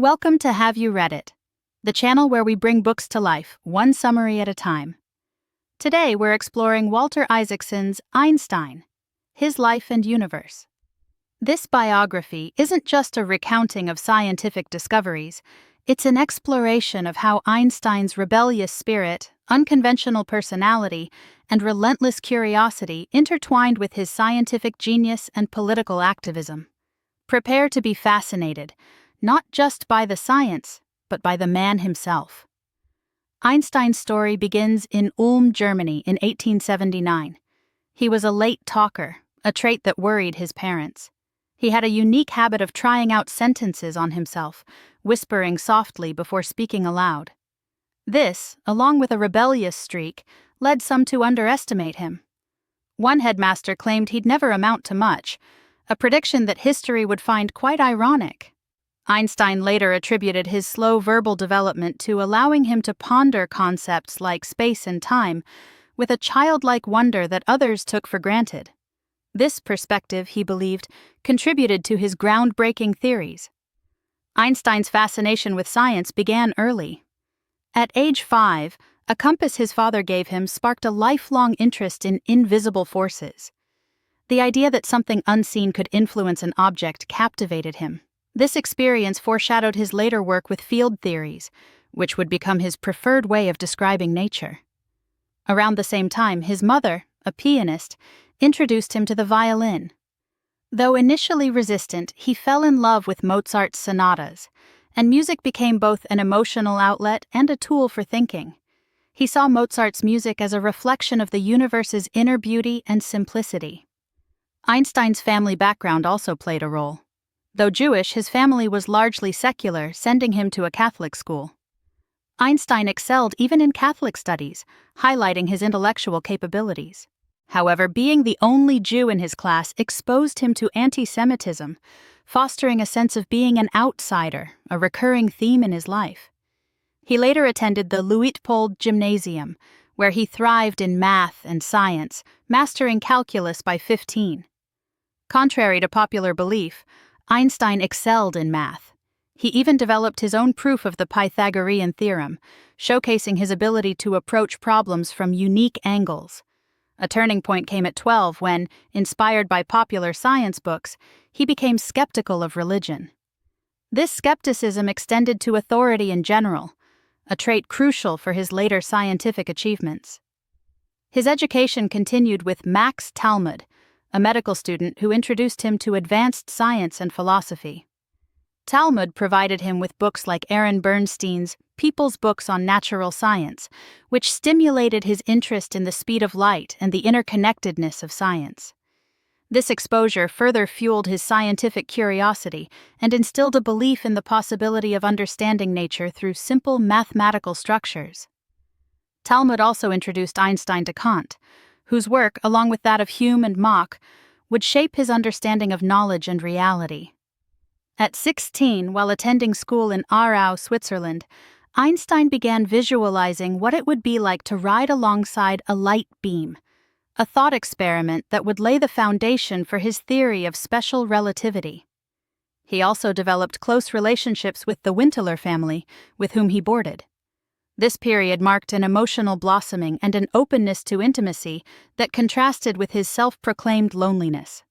Welcome to Have You Read It, the channel where we bring books to life, one summary at a time. Today we're exploring Walter Isaacson's Einstein, His Life and Universe. This biography isn't just a recounting of scientific discoveries, it's an exploration of how Einstein's rebellious spirit, unconventional personality, and relentless curiosity intertwined with his scientific genius and political activism. Prepare to be fascinated, not just by the science, but by the man himself. Einstein's story begins in Ulm, Germany in 1879. He was a late talker, a trait that worried his parents. He had a unique habit of trying out sentences on himself, whispering softly before speaking aloud. This, along with a rebellious streak, led some to underestimate him. One headmaster claimed he'd never amount to much, a prediction that history would find quite ironic. Einstein later attributed his slow verbal development to allowing him to ponder concepts like space and time with a childlike wonder that others took for granted. This perspective, he believed, contributed to his groundbreaking theories. Einstein's fascination with science began early. At age 5, a compass his father gave him sparked a lifelong interest in invisible forces. The idea that something unseen could influence an object captivated him. This experience foreshadowed his later work with field theories, which would become his preferred way of describing nature. Around the same time, his mother, a pianist, introduced him to the violin. Though initially resistant, he fell in love with Mozart's sonatas, and music became both an emotional outlet and a tool for thinking. He saw Mozart's music as a reflection of the universe's inner beauty and simplicity. Einstein's family background also played a role. Though Jewish, his family was largely secular, sending him to a Catholic school. Einstein excelled even in Catholic studies, highlighting his intellectual capabilities. However, being the only Jew in his class exposed him to anti-Semitism, fostering a sense of being an outsider, a recurring theme in his life. He later attended the Luitpold Gymnasium, where he thrived in math and science, mastering calculus by 15. Contrary to popular belief, Einstein excelled in math. He even developed his own proof of the Pythagorean theorem, showcasing his ability to approach problems from unique angles. A turning point came at 12 when, inspired by popular science books, he became skeptical of religion. This skepticism extended to authority in general, a trait crucial for his later scientific achievements. His education continued with Max Talmud, a medical student who introduced him to advanced science and philosophy. Talmud provided him with books like Aaron Bernstein's People's Books on Natural Science, which stimulated his interest in the speed of light and the interconnectedness of science. This exposure further fueled his scientific curiosity and instilled a belief in the possibility of understanding nature through simple mathematical structures. Talmud also introduced Einstein to Kant, whose work, along with that of Hume and Mach, would shape his understanding of knowledge and reality. At 16, while attending school in Aarau, Switzerland, Einstein began visualizing what it would be like to ride alongside a light beam, a thought experiment that would lay the foundation for his theory of special relativity. He also developed close relationships with the Winteler family, with whom he boarded. This period marked an emotional blossoming and an openness to intimacy that contrasted with his self-proclaimed loneliness.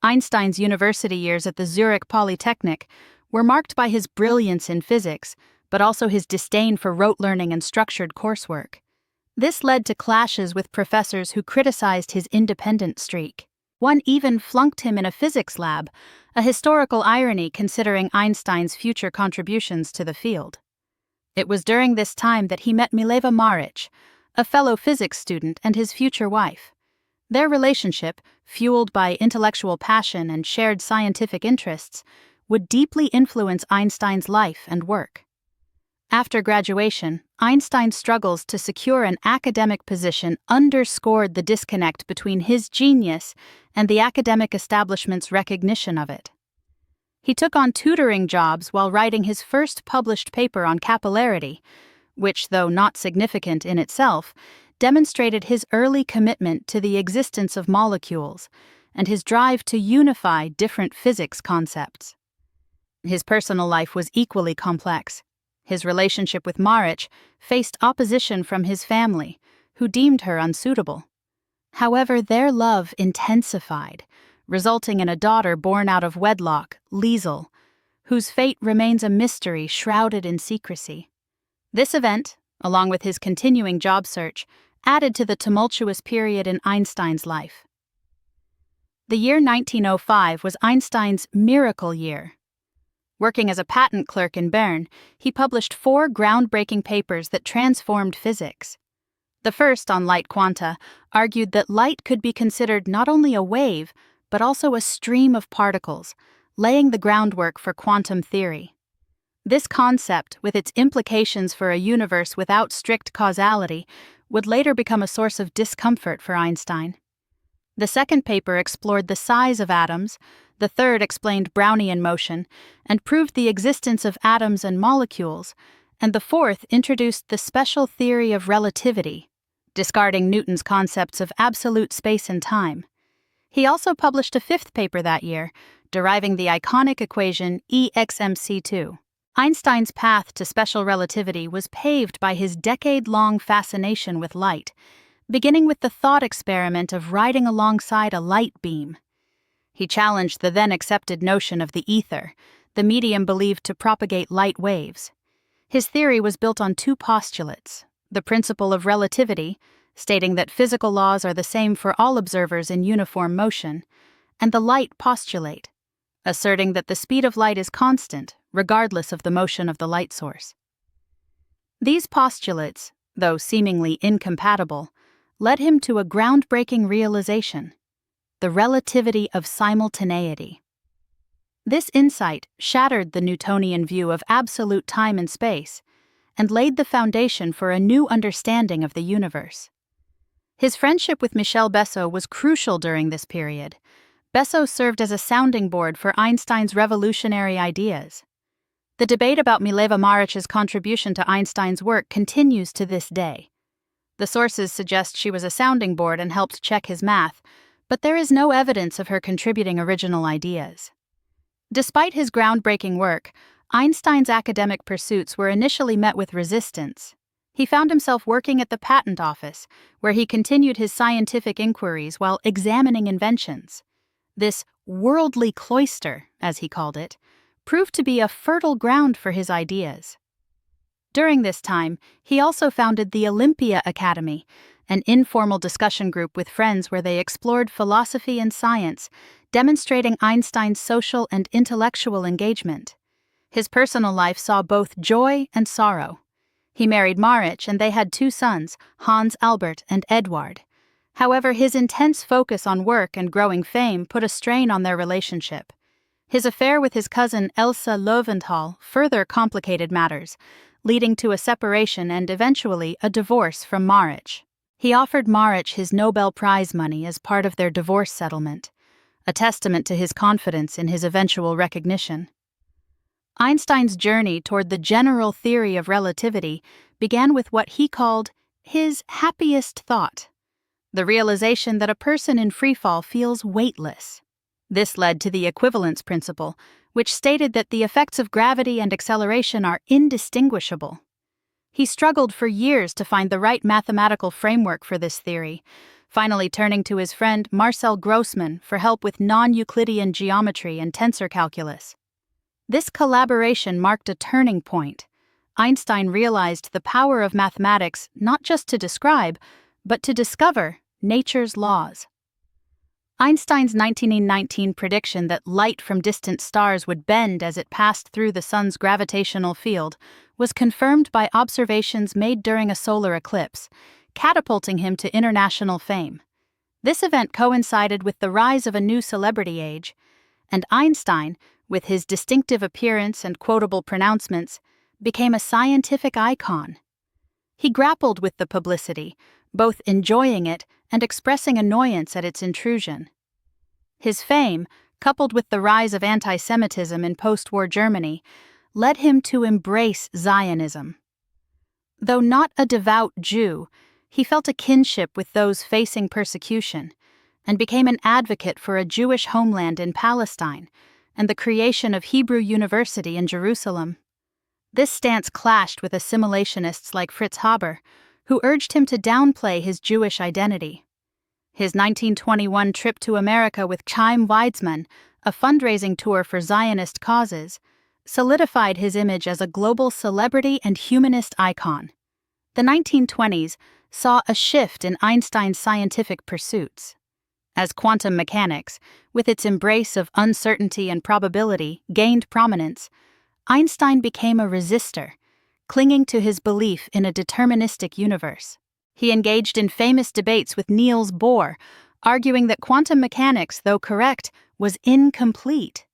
Einstein's university years at the Zurich Polytechnic were marked by his brilliance in physics, but also his disdain for rote learning and structured coursework. This led to clashes with professors who criticized his independent streak. One even flunked him in a physics lab, a historical irony considering Einstein's future contributions to the field. It was during this time that he met Mileva Maric, a fellow physics student and his future wife. Their relationship, fueled by intellectual passion and shared scientific interests, would deeply influence Einstein's life and work. After graduation, Einstein's struggles to secure an academic position underscored the disconnect between his genius and the academic establishment's recognition of it. He took on tutoring jobs while writing his first published paper on capillarity, which, though not significant in itself, demonstrated his early commitment to the existence of molecules and his drive to unify different physics concepts. His personal life was equally complex. His relationship with Marich faced opposition from his family, who deemed her unsuitable. However, their love intensified, resulting in a daughter born out of wedlock, Liesel, whose fate remains a mystery shrouded in secrecy. This event, along with his continuing job search, added to the tumultuous period in Einstein's life. The year 1905 was Einstein's miracle year. Working as a patent clerk in Bern, he published 4 groundbreaking papers that transformed physics. The first, on light quanta, argued that light could be considered not only a wave, but also a stream of particles, laying the groundwork for quantum theory. This concept, with its implications for a universe without strict causality, would later become a source of discomfort for Einstein. The second paper explored the size of atoms, the third explained Brownian motion, and proved the existence of atoms and molecules, and the fourth introduced the special theory of relativity, discarding Newton's concepts of absolute space and time. He also published a 5th paper that year, deriving the iconic equation E=mc². Einstein's path to special relativity was paved by his decade-long fascination with light, beginning with the thought experiment of riding alongside a light beam. He challenged the then-accepted notion of the ether, the medium believed to propagate light waves. His theory was built on 2 postulates: the principle of relativity, stating that physical laws are the same for all observers in uniform motion, and the light postulate, asserting that the speed of light is constant, regardless of the motion of the light source. These postulates, though seemingly incompatible, led him to a groundbreaking realization: the relativity of simultaneity. This insight shattered the Newtonian view of absolute time and space, and laid the foundation for a new understanding of the universe. His friendship with Michel Besso was crucial during this period. Besso served as a sounding board for Einstein's revolutionary ideas. The debate about Mileva Marich's contribution to Einstein's work continues to this day. The sources suggest she was a sounding board and helped check his math, but there is no evidence of her contributing original ideas. Despite his groundbreaking work, Einstein's academic pursuits were initially met with resistance. He found himself working at the patent office, where he continued his scientific inquiries while examining inventions. This worldly cloister, as he called it, proved to be a fertile ground for his ideas. During this time, he also founded the Olympia Academy, an informal discussion group with friends where they explored philosophy and science, demonstrating Einstein's social and intellectual engagement. His personal life saw both joy and sorrow. He married Marich and they had 2 sons, Hans Albert and Eduard. However, his intense focus on work and growing fame put a strain on their relationship. His affair with his cousin Elsa Löwenthal further complicated matters, leading to a separation and eventually a divorce from Marich. He offered Marich his Nobel Prize money as part of their divorce settlement, a testament to his confidence in his eventual recognition. Einstein's journey toward the general theory of relativity began with what he called his happiest thought, the realization that a person in freefall feels weightless. This led to the equivalence principle, which stated that the effects of gravity and acceleration are indistinguishable. He struggled for years to find the right mathematical framework for this theory, finally turning to his friend Marcel Grossmann for help with non-Euclidean geometry and tensor calculus. This collaboration marked a turning point. Einstein realized the power of mathematics not just to describe, but to discover nature's laws. Einstein's 1919 prediction that light from distant stars would bend as it passed through the sun's gravitational field was confirmed by observations made during a solar eclipse, catapulting him to international fame. This event coincided with the rise of a new celebrity age, and Einstein, with his distinctive appearance and quotable pronouncements, became a scientific icon. He grappled with the publicity, both enjoying it and expressing annoyance at its intrusion. His fame, coupled with the rise of anti-Semitism in post-war Germany, led him to embrace Zionism. Though not a devout Jew, he felt a kinship with those facing persecution and became an advocate for a Jewish homeland in Palestine, and the creation of Hebrew University in Jerusalem. This stance clashed with assimilationists like Fritz Haber, who urged him to downplay his Jewish identity. His 1921 trip to America with Chaim Weizmann, a fundraising tour for Zionist causes, solidified his image as a global celebrity and humanist icon. The 1920s saw a shift in Einstein's scientific pursuits. As quantum mechanics, with its embrace of uncertainty and probability, gained prominence, Einstein became a resistor, clinging to his belief in a deterministic universe. He engaged in famous debates with Niels Bohr, arguing that quantum mechanics, though correct, was incomplete.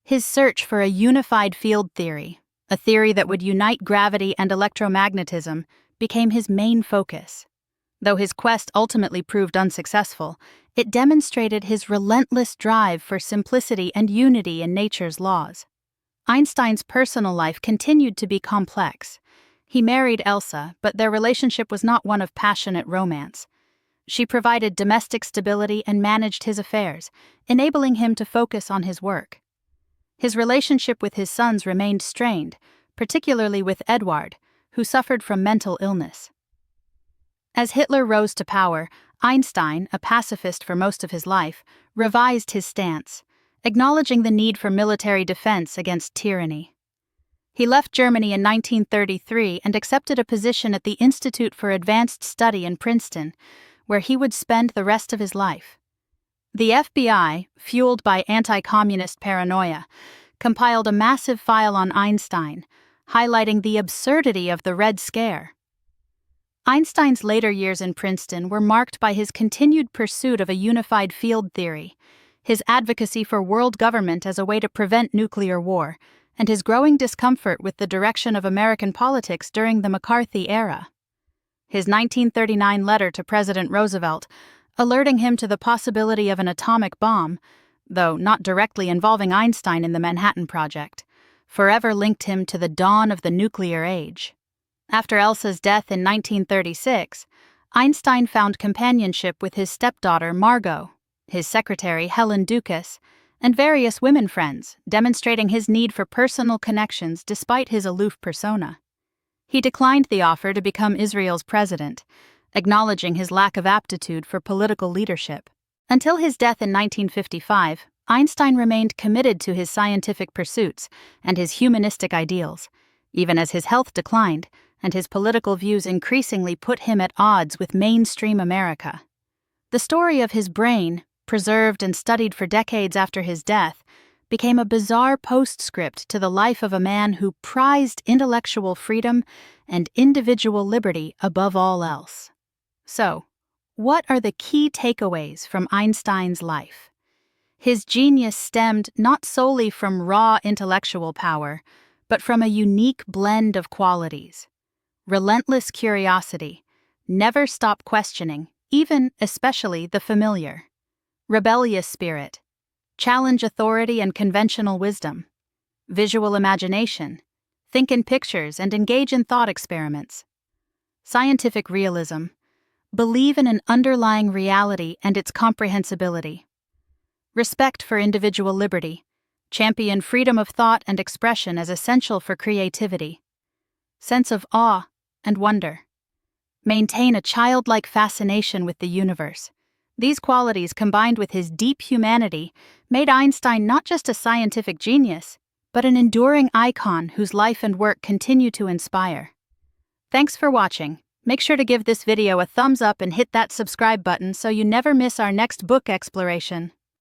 His search for a unified field theory, a theory that would unite gravity and electromagnetism, became his main focus. Though his quest ultimately proved unsuccessful, it demonstrated his relentless drive for simplicity and unity in nature's laws. Einstein's personal life continued to be complex. He married Elsa, but their relationship was not one of passionate romance. She provided domestic stability and managed his affairs, enabling him to focus on his work. His relationship with his sons remained strained, particularly with Eduard, who suffered from mental illness. As Hitler rose to power, Einstein, a pacifist for most of his life, revised his stance, acknowledging the need for military defense against tyranny. He left Germany in 1933 and accepted a position at the Institute for Advanced Study in Princeton, where he would spend the rest of his life. The FBI, fueled by anti-communist paranoia, compiled a massive file on Einstein, highlighting the absurdity of the Red Scare. Einstein's later years in Princeton were marked by his continued pursuit of a unified field theory, his advocacy for world government as a way to prevent nuclear war, and his growing discomfort with the direction of American politics during the McCarthy era. His 1939 letter to President Roosevelt, alerting him to the possibility of an atomic bomb, though not directly involving Einstein in the Manhattan Project, forever linked him to the dawn of the nuclear age. After Elsa's death in 1936, Einstein found companionship with his stepdaughter Margot, his secretary Helen Dukas, and various women friends, demonstrating his need for personal connections despite his aloof persona. He declined the offer to become Israel's president, acknowledging his lack of aptitude for political leadership. Until his death in 1955, Einstein remained committed to his scientific pursuits and his humanistic ideals, even as his health declined and his political views increasingly put him at odds with mainstream America. The story of his brain, preserved and studied for decades after his death, became a bizarre postscript to the life of a man who prized intellectual freedom and individual liberty above all else. So, what are the key takeaways from Einstein's life? His genius stemmed not solely from raw intellectual power, but from a unique blend of qualities. Relentless curiosity, never stop questioning, even, especially, the familiar. Rebellious spirit, challenge authority and conventional wisdom. Visual imagination, think in pictures and engage in thought experiments. Scientific realism, believe in an underlying reality and its comprehensibility. Respect for individual liberty, champion freedom of thought and expression as essential for creativity. Sense of awe and wonder. Maintain a childlike fascination with the universe. These qualities, combined with his deep humanity, made Einstein not just a scientific genius, but an enduring icon whose life and work continue to inspire. Thanks for watching. Make sure to give this video a thumbs up and hit that subscribe button so you never miss our next book exploration.